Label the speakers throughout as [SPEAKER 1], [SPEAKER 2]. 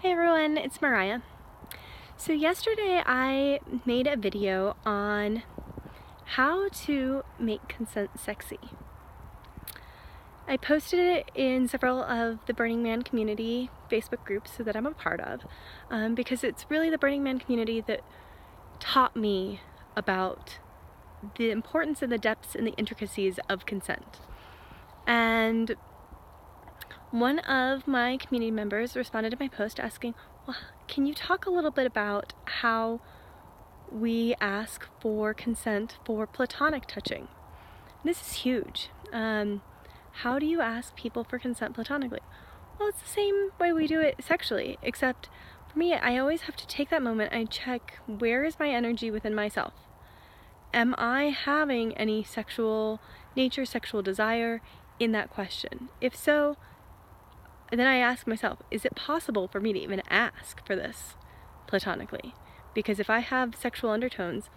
[SPEAKER 1] Hey everyone, it's Mariah. So yesterday I made a video on how to make consent sexy. I posted it in several of the Burning Man community Facebook groups that I'm a part of because it's really the Burning Man community that taught me about the importance and the depths and the intricacies of consent. And one of my community members responded to my post asking, well, can you talk a little bit about how we ask for consent for platonic touching? This is huge. How do you ask people for consent platonically? Well, it's the same way we do it sexually, except for me, I always have to take that moment and check, where is my energy within myself? Am I having any sexual nature, sexual desire in that question? If so, then I ask myself, is it possible for me to even ask for this platonically? Because if I have sexual undertones,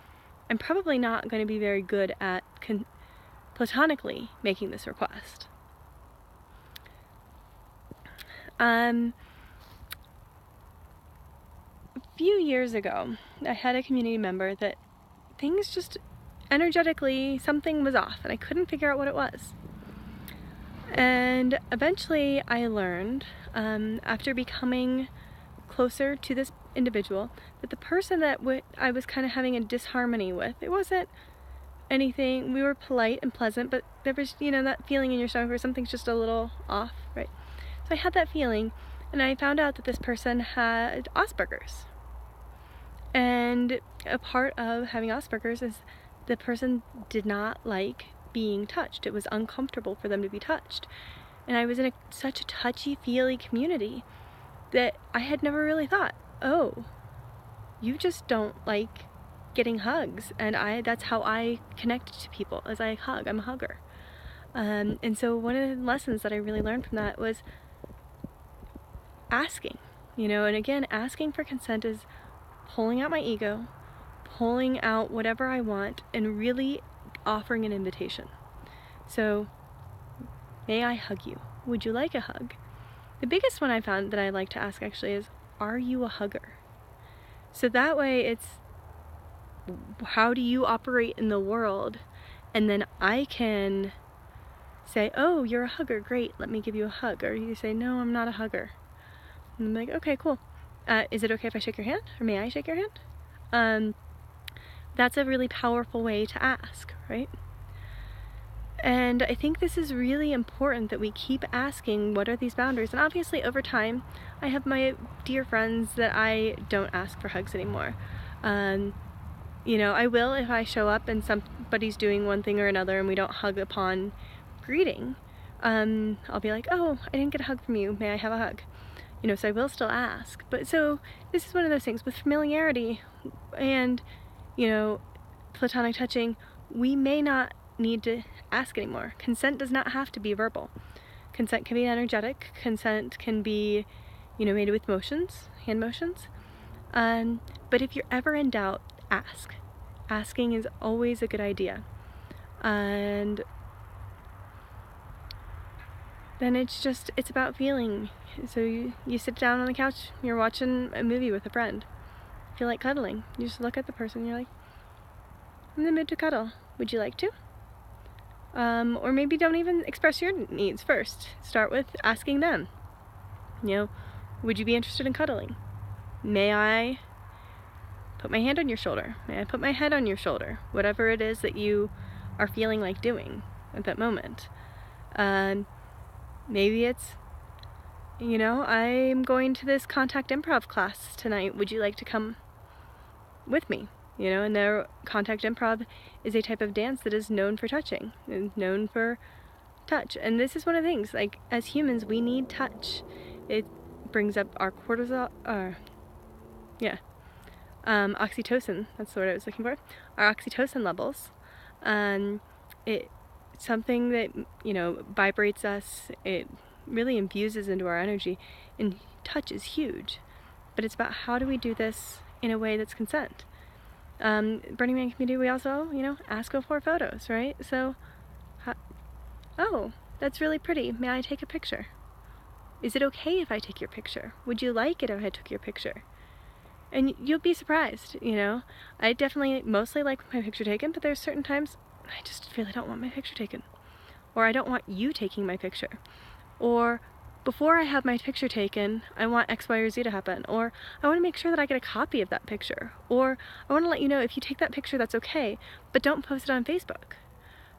[SPEAKER 1] I'm probably not going to be very good at platonically making this request. A few years ago, I had a community member that things just energetically, something was off and I couldn't figure out what it was. And eventually I learned, after becoming closer to this individual, that the person that I was kind of having a disharmony with, it wasn't anything, we were polite and pleasant, but there was, that feeling in your stomach where something's just a little off, right? So I had that feeling, and I found out that this person had Asperger's. And a part of having Asperger's is the person did not like being touched. It was uncomfortable for them to be touched. And I was in such a touchy-feely community that I had never really thought, oh, you just don't like getting hugs. And that's how I connect to people, as I hug. I'm a hugger. And so one of the lessons that I really learned from that was asking, and again, asking for consent is pulling out my ego, pulling out whatever I want, and really offering an invitation. So, may I hug you? Would you like a hug? The biggest one I found that I like to ask actually is, are you a hugger? So that way it's, how do you operate in the world? And then I can say, oh, you're a hugger, great, let me give you a hug. Or you say, no, I'm not a hugger. And I'm like, okay, cool. Is it okay if I shake your hand? Or may I shake your hand? That's a really powerful way to ask, right? And I think this is really important that we keep asking, what are these boundaries? And obviously over time, I have my dear friends that I don't ask for hugs anymore. I will if I show up and somebody's doing one thing or another and we don't hug upon greeting. I'll be like, oh, I didn't get a hug from you, may I have a hug? So I will still ask. But so this is one of those things with familiarity and, platonic touching, we may not need to ask anymore. Consent does not have to be verbal. Consent can be energetic. Consent can be, made with motions, hand motions. But if you're ever in doubt, ask. Asking is always a good idea. And then it's about feeling. So you sit down on the couch, you're watching a movie with a friend. Feel like cuddling. You just look at the person, you're like, I'm in the mood to cuddle. Would you like to? Or maybe don't even express your needs first. Start with asking them. Would you be interested in cuddling? May I put my hand on your shoulder? May I put my head on your shoulder? Whatever it is that you are feeling like doing at that moment. Maybe it's, I'm going to this contact improv class tonight. Would you like to come with me? And their contact improv is a type of dance that is known for touching, and known for touch. And this is one of the things, like, as humans, we need touch. It brings up our cortisol, oxytocin, that's the word I was looking for, our oxytocin levels. It's something that, vibrates us, it really infuses into our energy, and touch is huge. But it's about, how do we do this in a way that's consent? Burning Man community, we also, ask for photos, right? So, oh, that's really pretty. May I take a picture? Is it okay if I take your picture? Would you like it if I took your picture? And you'll be surprised, you know? I definitely mostly like my picture taken, but there's certain times I just really don't want my picture taken. Or I don't want you taking my picture. Or before I have my picture taken, I want X, Y, or Z to happen. Or I want to make sure that I get a copy of that picture. Or I want to let you know if you take that picture, that's okay, but don't post it on Facebook.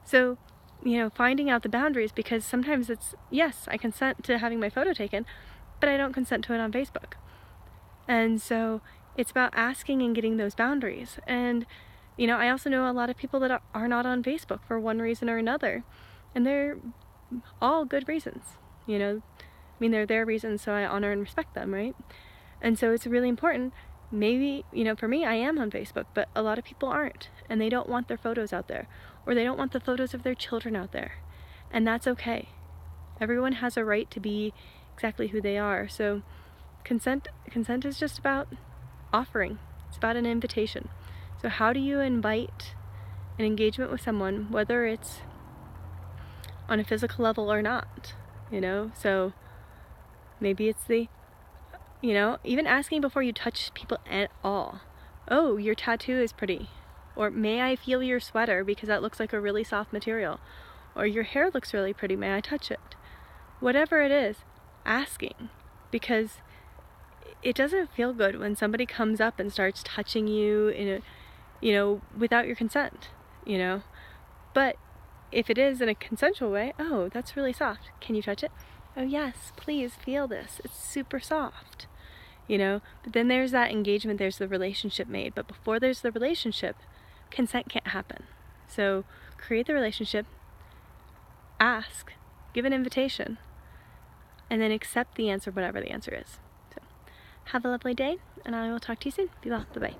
[SPEAKER 1] So, you know, finding out the boundaries, because sometimes it's, yes, I consent to having my photo taken, but I don't consent to it on Facebook. And so it's about asking and getting those boundaries. And, you know, I also know a lot of people that are not on Facebook for one reason or another. And they're all good reasons, you know. I mean, they're their reasons, so I honor and respect them, right? And so it's really important. Maybe, you know, for me, I am on Facebook, but a lot of people aren't. And they don't want their photos out there. Or they don't want the photos of their children out there. And that's okay. Everyone has a right to be exactly who they are. So consent is just about offering. It's about an invitation. So how do you invite an engagement with someone, whether it's on a physical level or not, you know? So maybe it's the, you know, even asking before you touch people at all. Oh, your tattoo is pretty. Or may I feel your sweater because that looks like a really soft material. Or your hair looks really pretty, may I touch it? Whatever it is, asking. Because it doesn't feel good when somebody comes up and starts touching you in a, you know, without your consent, you know. But if it is in a consensual way, oh, that's really soft. Can you touch it? Oh yes, please feel this. It's super soft, you know. But then there's that engagement, there's the relationship made. But before there's the relationship, consent can't happen. So create the relationship, ask, give an invitation, and then accept the answer, whatever the answer is. So have a lovely day, and I will talk to you soon. Be well. Bye-bye.